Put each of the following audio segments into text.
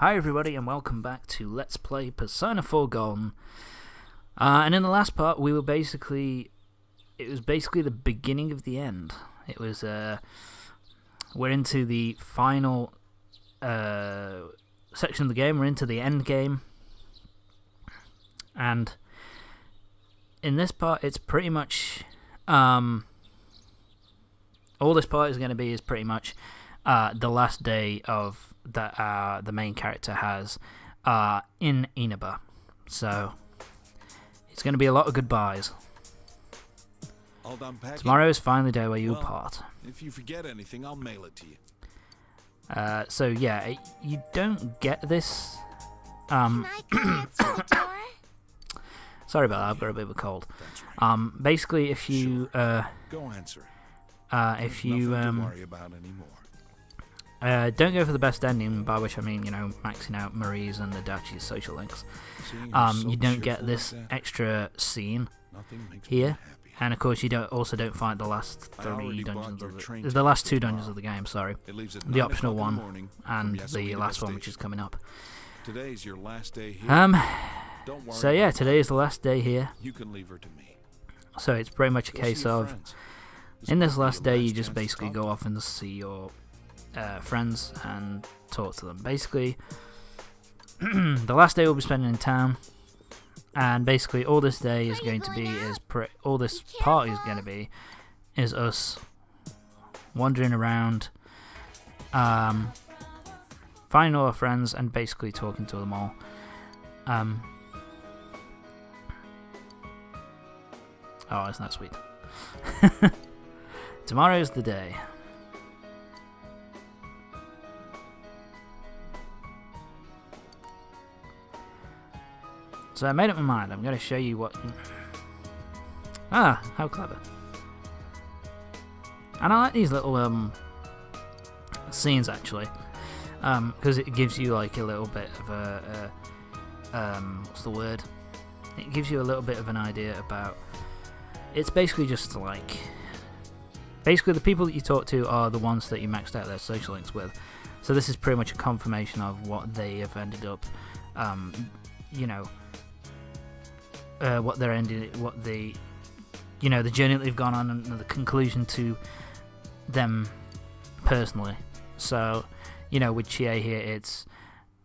Hi everybody and welcome back to Let's Play Persona 4 Golden. And in the last part it was basically the beginning of the end. It was, we're into the final section of the game, we're into the end game. And in this part it's pretty much, all this part is going to be is pretty much the last day of that the main character has in Inaba. So it's going to be a lot of goodbyes. Tomorrow is finally the day where you part. If you forget anything, I'll mail it to you. So yeah, you don't get this. Can I come to the door? Sorry about that. I've got a bit of a cold. Basically, if you Go answer. if you Nothing to worry about anymore. don't go for the best ending, by which I mean, you know, maxing out Marie's and Adachi's social links. You don't get this extra scene here, and of course you also don't fight the last 3 dungeons of the last 2 dungeons of the game. Sorry, the optional one and the last one, which is coming up. Today's your last day here. Don't worry. So yeah, today is the last day here. You can leave her to me. So it's pretty much a Go see case your of, friends. in this might be last your day, you last just chance to basically talk go to off and see your friends and talk to them. Basically, the last day we'll be spending in town, and basically all this day is going to be all this party is going to be is us wandering around, finding all our friends and basically talking to them all. Oh, isn't that sweet? Tomorrow's the day. So I made up my mind. I'm going to show you what... Ah, how clever. And I like these little scenes, actually. Because it gives you like a little bit of a... what's the word? It gives you a little bit of an idea about... It's basically just like... Basically the people that you talk to are the ones that you maxed out their social links with. So this is pretty much a confirmation of what they have ended up... you know... what they're ending, what they, you know, the journey that they've gone on, and the conclusion to them personally. So, you know, with Chie here, it's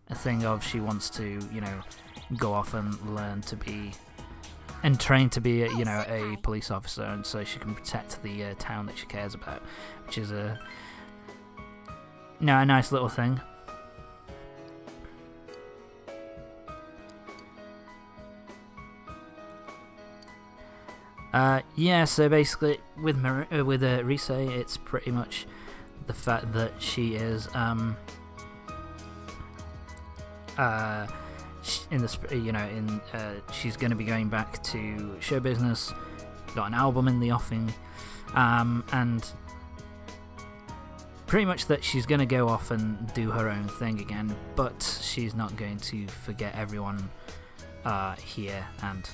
a thing of she wants to, you know, go off and learn to be, and train to be, you know, a police officer, and so she can protect the town that she cares about, which is a, you know, a nice little thing. Yeah, so basically with Rise, it's pretty much the fact that she is she's going to be going back to show business, got an album in the offing, and pretty much that she's going to go off and do her own thing again, but she's not going to forget everyone here, and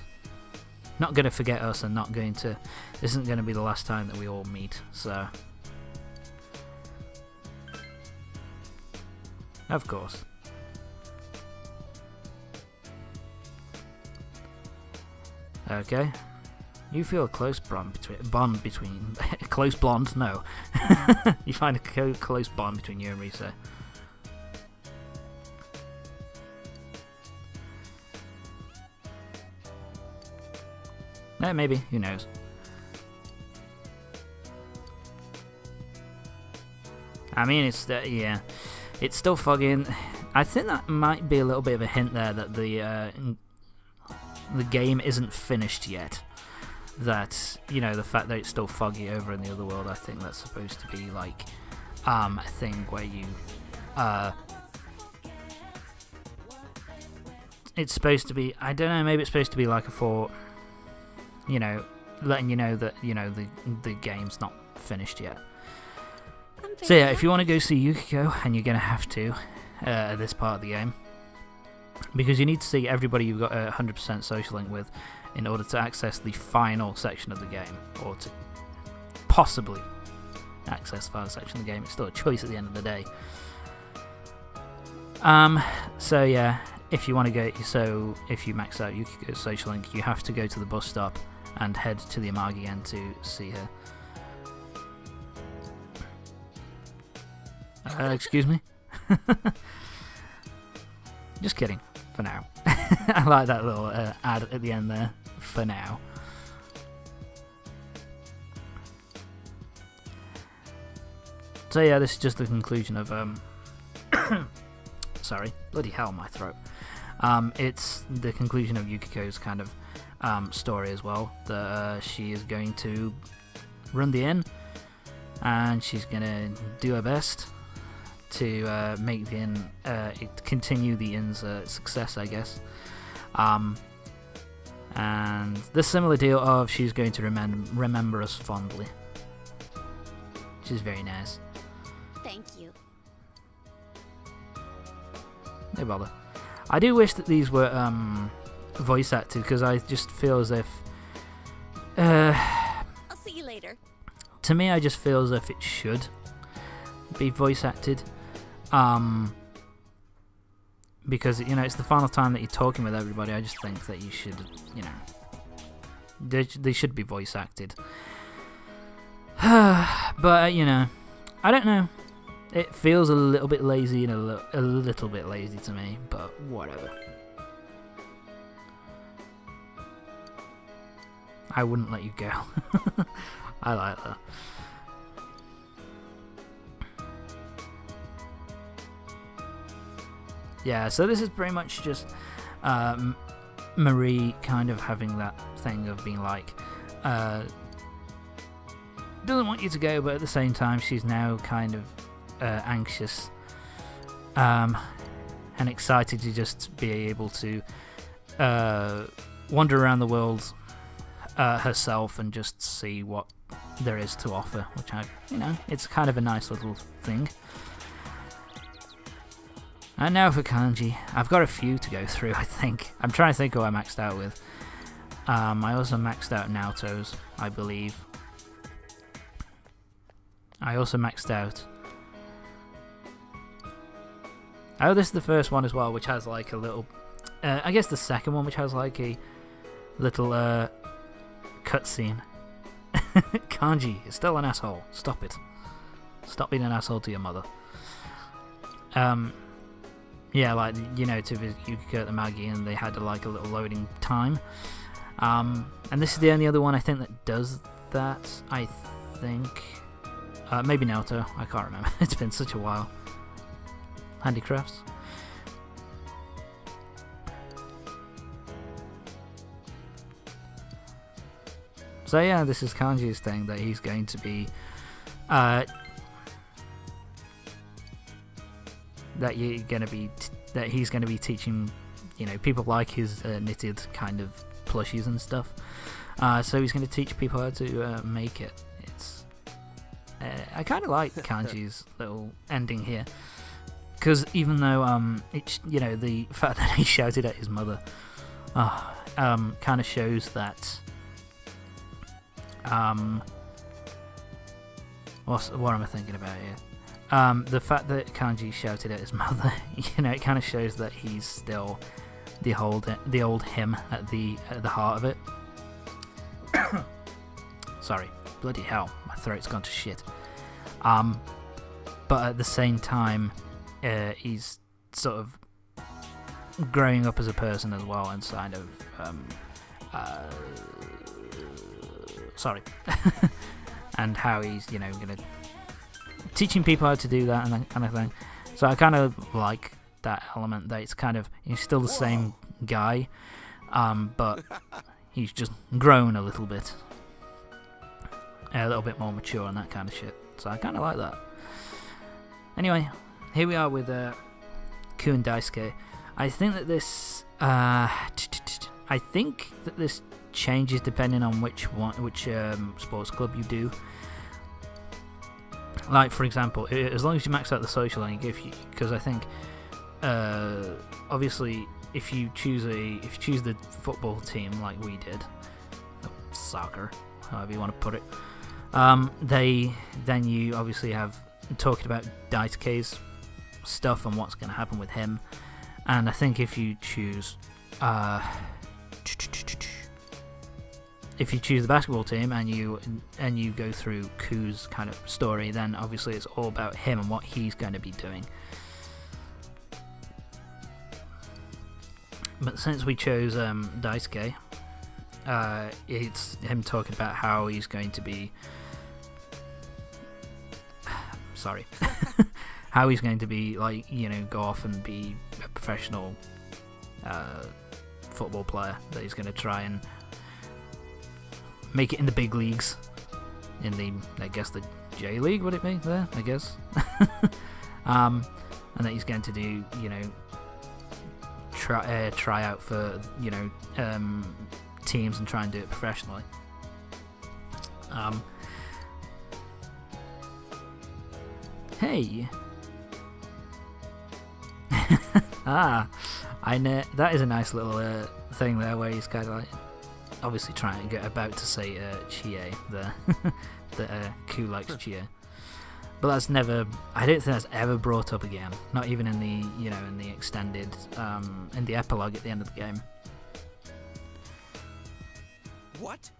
not going to forget us, and not going to... This isn't going to be the last time that we all meet, so... Of course. Okay. You feel a close bond between... close blonde? No. You find a close bond between you and Rise. Maybe, who knows. I mean, it's yeah, it's still foggy. I think that might be a little bit of a hint there that the game isn't finished yet. That, you know, the fact that it's still foggy over in the other world, I think that's supposed to be like a thing where you it's supposed to be, I don't know, maybe it's supposed to be like you know, letting you know that, you know, the game's not finished yet. So yeah, if you want to go see Yukiko, and you're going to have to at this part of the game, because you need to see everybody you've got a 100% social link with in order to access the final section of the game, or to possibly access the final section of the game. It's still a choice at the end of the day. So yeah, if you want to go, if you max out Yukiko's social link, you have to go to the bus stop and head to the Amagi End to see her. Excuse me? Just kidding, for now. I like that little ad at the end there, for now. So yeah, this is just the conclusion of sorry, bloody hell, my throat. It's the conclusion of Yukiko's kind of story as well. That she is going to run the inn, and she's gonna do her best to make the inn, continue the inn's success, I guess. And the similar deal of she's going to remember us fondly, which is very nice. Thank you. No bother. I do wish that these were voice acted, because I just feel as if I'll see you later. to me I just feel as if it should be voice acted, because it's the final time that you're talking with everybody. I just think that you should, they should be voice acted. But I don't know. It feels a little bit lazy and a little bit lazy to me, but whatever. I wouldn't let you go. I like that. Yeah, so this is pretty much just Marie kind of having that thing of being like, doesn't want you to go, but at the same time she's now kind of anxious and excited to just be able to wander around the world herself and just see what there is to offer, which it's kind of a nice little thing. And now for kanji. I've got a few to go through, I think. I'm trying to think who I maxed out with. I also maxed out Naoto's, I believe. I also maxed out... Oh, this is the first one as well, which has like a little... I guess the second one, which has like a little cutscene. Kanji is still an asshole. Stop it. Stop being an asshole to your mother. Yeah, like, to visit Yukiko at the Magi, and they had like a little loading time. And this is the only other one I think that does that, I think. Maybe Naoto, I can't remember. It's been such a while. Handicrafts. So yeah, this is Kanji's thing, that he's going to be that he's going to be teaching, people like his knitted kind of plushies and stuff. So he's going to teach people how to make it. It's I kind of like Kanji's little ending here, because even though the fact that he shouted at his mother kind of shows that what am I thinking about here? The fact that Kanji shouted at his mother, it kind of shows that he's still the old him at the heart of it. Sorry, bloody hell, my throat's gone to shit. But at the same time, he's sort of growing up as a person as well, and kind of sorry, and how he's gonna teaching people how to do that and that kind of thing. So I kind of like that element, that it's kind of, he's still the same guy, but he's just grown a little bit more mature and that kind of shit. So I kind of like that. Anyway, here we are with Ku and Daisuke. I think that this changes depending on which sports club you do. Like, for example, as long as you max out the social link, because I think obviously if you choose the football team like we did, soccer, however you want to put it, then you obviously have talking about Daisuke's stuff and what's going to happen with him, And I think if you choose the basketball team and you go through Ku's kind of story, then obviously it's all about him and what he's going to be doing. But since we chose Daisuke, it's him talking about how he's going to be how he's going to be, like, you know, go off and be a professional football player, that he's going to try and make it in the big leagues, in the, I guess, the J League, would it be there, I guess. And that he's going to do, you know, try out for, you know, teams and try and do it professionally. Hey. I know that is a nice little thing there where he's kind of like obviously trying to get about to say Chie there, that Ku likes Chie, but that's never. I don't think that's ever brought up again. Not even in the, you know, in the extended, in the epilogue at the end of the game. What?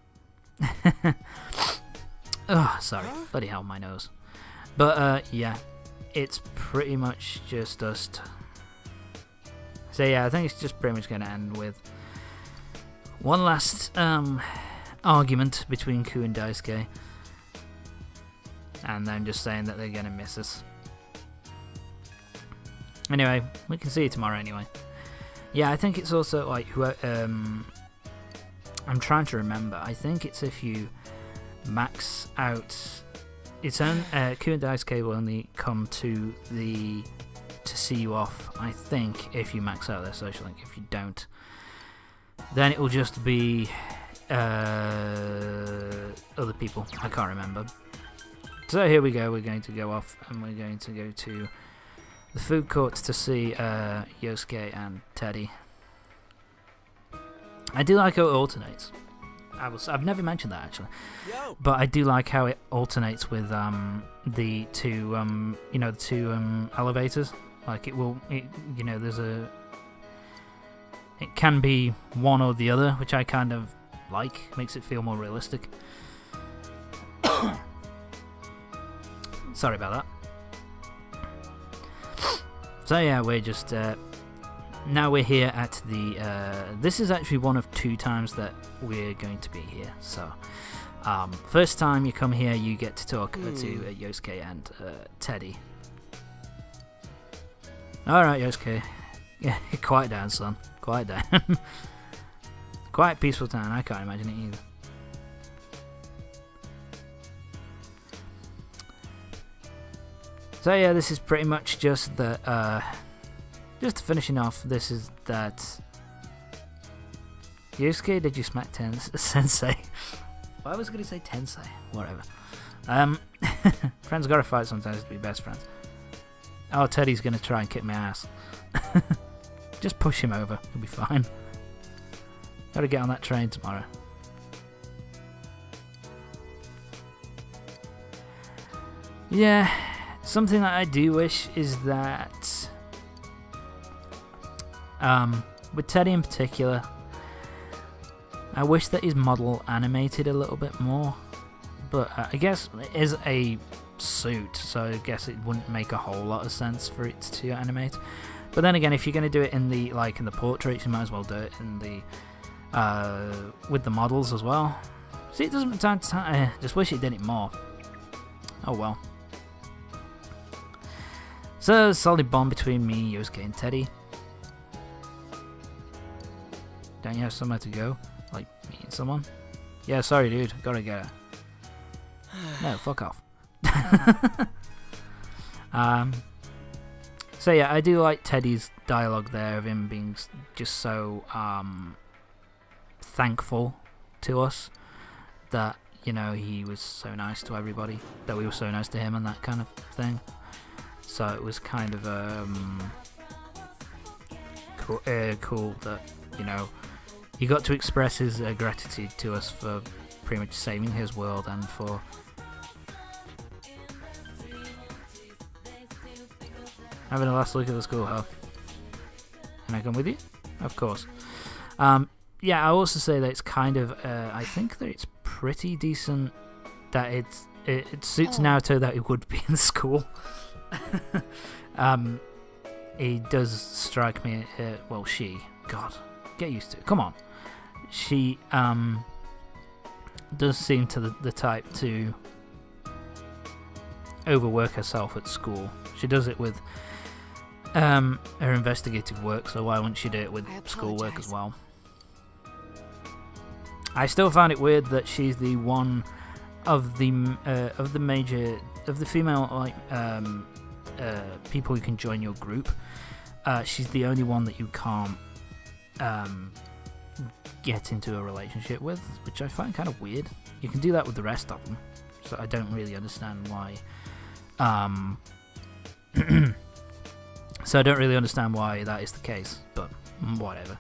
Oh, sorry, bloody hell, my nose. But yeah, it's pretty much just us. So yeah, I think it's just pretty much going to end with one last argument between Ku and Daisuke, and them just saying that they're going to miss us. Anyway, we can see you tomorrow anyway. Yeah, I think it's also like I'm trying to remember. I think it's if you max out. It's on Ku and Daisuke will only come to see you off, I think, if you max out their social link. If you don't, then it will just be other people. I can't remember. So here we go. We're going to go off and we're going to go to the food court to see Yosuke and Teddy. I do like how it alternates. I've never mentioned that actually, but I do like how it alternates with the two you know, the two elevators. Like it you know, it can be one or the other, which I kind of like. Makes it feel more realistic. Sorry about that. So yeah, we're just now we're here at the this is actually one of 2 times that we're going to be here. So first time you come here, you get to talk to Yosuke and Teddy. Alright, Yosuke. Yeah, quiet down, son. Quiet down. Quite peaceful town. I can't imagine it either. So yeah, this is pretty much just the just finishing off. This is that Yosuke, did you smack Sensei? Well, I was going to say Tensei. Whatever. Friends gotta fight sometimes to be best friends. Oh, Teddy's going to try and kick my ass. Just push him over. He'll be fine. Gotta get on that train tomorrow. Yeah, something that I do wish is that with Teddy in particular, I wish that his model animated a little bit more, but I guess it is a suit, so I guess it wouldn't make a whole lot of sense for it to animate. But then again, if you're going to do it in the portraits, you might as well do it in the with the models as well. See, it doesn't time to time. Just wish it did it more. Oh well. So, solid bond between me, Yosuke, and Teddy. Don't you have somewhere to go? Like, meeting someone? Yeah, sorry, dude. Gotta go. No, fuck off. So yeah, I do like Teddy's dialogue there of him being just so thankful to us that, you know, he was so nice to everybody, that we were so nice to him and that kind of thing. So it was kind of cool that, you know, he got to express his gratitude to us for pretty much saving his world and for having a last look at the schoolhouse. Can I come with you? Of course. Yeah, I'll also say that it's kind of, I think that it's pretty decent that it suits Naruto that he would be in school. He does strike me, well, God, get used to it, come on. She, does seem to the type to overwork herself at school. She does it with, her investigative work, so why wouldn't she do it with schoolwork as well? I still found it weird that she's the one of the female people who can join your group. She's the only one that you can't get into a relationship with, which I find kind of weird. You can do that with the rest of them, so I don't really understand why. So I don't really understand why that is the case, but whatever.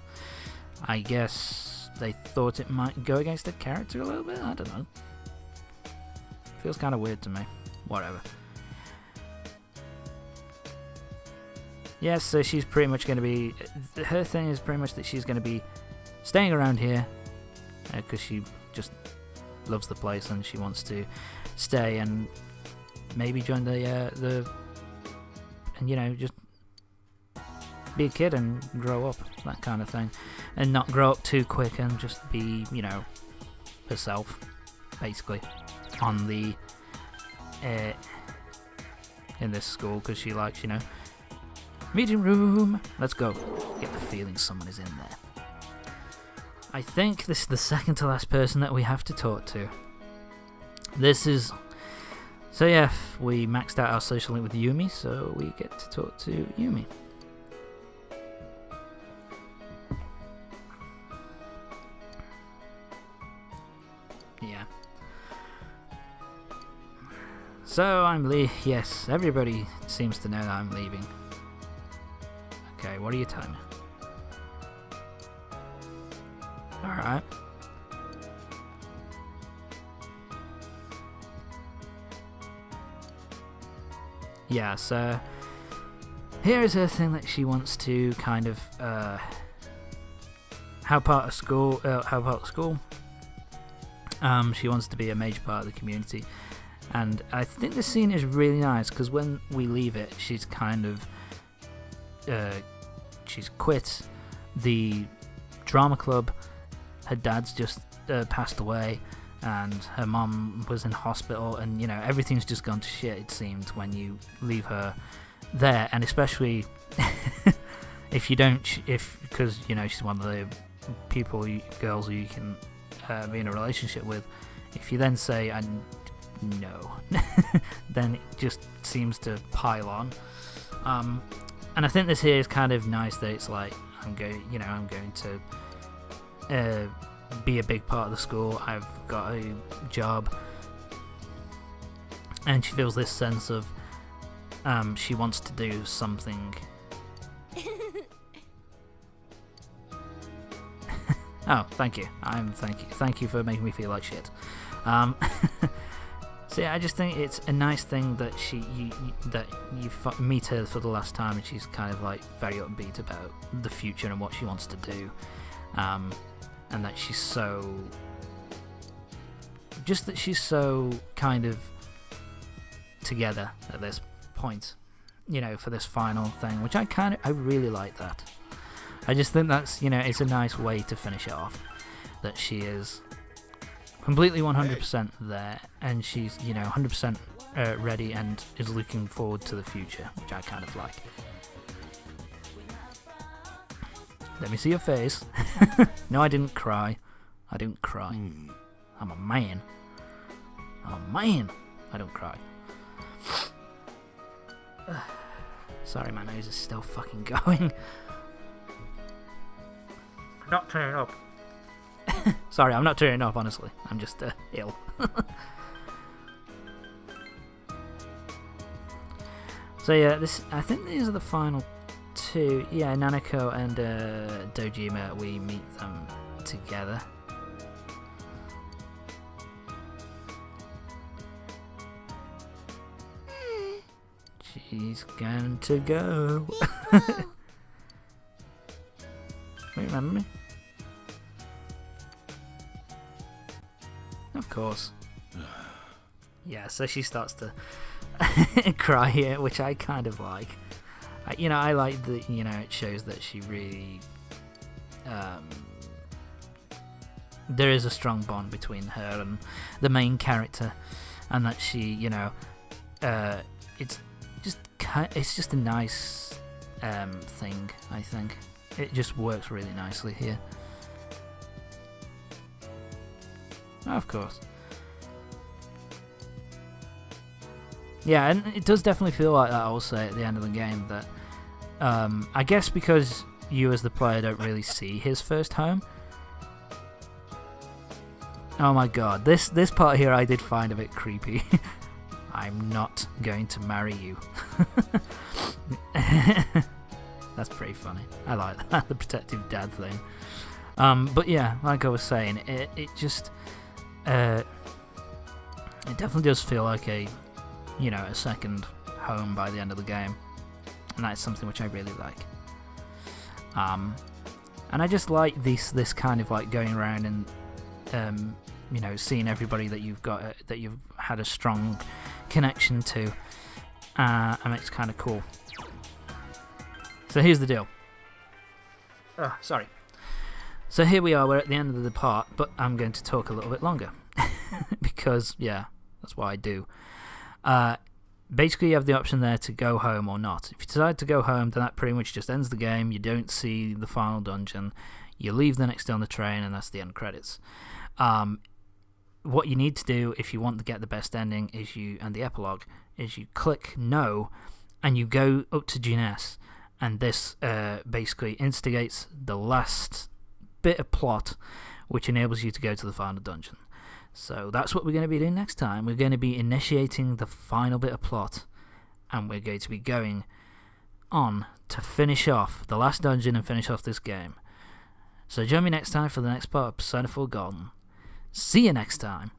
I guess they thought it might go against the character a little bit. I don't know. Feels kind of weird to me. Whatever. Yes, so she's pretty much going to be... Her thing is pretty much that she's going to be staying around here because she just loves the place and she wants to stay and maybe join the and, you know, just be a kid and grow up, that kind of thing. And not grow up too quick and just be, you know, herself, basically, on the... in this school, because she likes, you know, meeting room, let's go. Get the feeling someone is in there. I think this is the second to last person that we have to talk to. This is... So yeah, we maxed out our social link with Yumi, so we get to talk to Yumi. Yeah. So I'm yes, everybody seems to know that I'm leaving. Okay, what are you telling me? Alright. Yeah, so here is her thing that she wants to kind of help out of school. She wants to be a major part of the community, and I think the scene is really nice because when we leave it, she's kind of she's quit the drama club. Her dad's just passed away, and her mom was in hospital, and you know everything's just gone to shit. It seemed when you leave her there, and especially if you don't, because you know she's one of the girls who you can be in a relationship with. If you then say no, then it just seems to pile on. And I think this here is kind of nice that it's like I'm going to be a big part of the school. I've got a job, and she feels this sense of she wants to do something. Oh, thank you. Thank you for making me feel like shit. So yeah, I just think it's a nice thing that you meet her for the last time, and she's kind of like very upbeat about the future and what she wants to do, and that she's so kind of together at this point, you know, for this final thing, which I really like that. I just think that's, you know, it's a nice way to finish it off, that she is completely 100% there, and she's, you know, 100% ready and is looking forward to the future, which I kind of like. Let me see your face. No, I didn't cry. I didn't cry. I'm a man. I don't cry. Sorry, my nose is still fucking going. Not tearing up. Sorry, I'm not tearing up, honestly. I'm just ill. So yeah, I think these are the final two. Yeah, Nanako and Dojima, we meet them together. She's going to go. remember me? Of course. Yeah, so she starts to cry here, which I kind of like. I like that, it shows that she really... there is a strong bond between her and the main character, and that she, it's just a nice thing, I think. It just works really nicely here. Of course. Yeah, and it does definitely feel like that, I'll say, at the end of the game, that I guess because you as the player don't really see his first home. Oh my god, this part here I did find a bit creepy. I'm not going to marry you. That's pretty funny. I like that, the protective dad thing. But yeah, like I was saying, it just... it definitely does feel like a second home by the end of the game, and that's something which I really like. And I just like this kind of like going around and seeing everybody that you've got that you've had a strong connection to, and it's kind of cool. So here's the deal. Oh, sorry. So here we are, we're at the end of the part, but I'm going to talk a little bit longer. Because, yeah, that's what I do. Basically, you have the option there to go home or not. If you decide to go home, then that pretty much just ends the game. You don't see the final dungeon. You leave the next day on the train, and that's the end credits. What you need to do if you want to get the best ending and the epilogue is you click no, and you go up to Jeunesse, and this basically instigates the last bit of plot, which enables you to go to the final dungeon. So that's what we're going to be doing next time. We're going to be initiating the final bit of plot, and we're going to be going on to finish off the last dungeon and finish off this game. So join me next time for the next part of Persona 4 Golden. See you next time.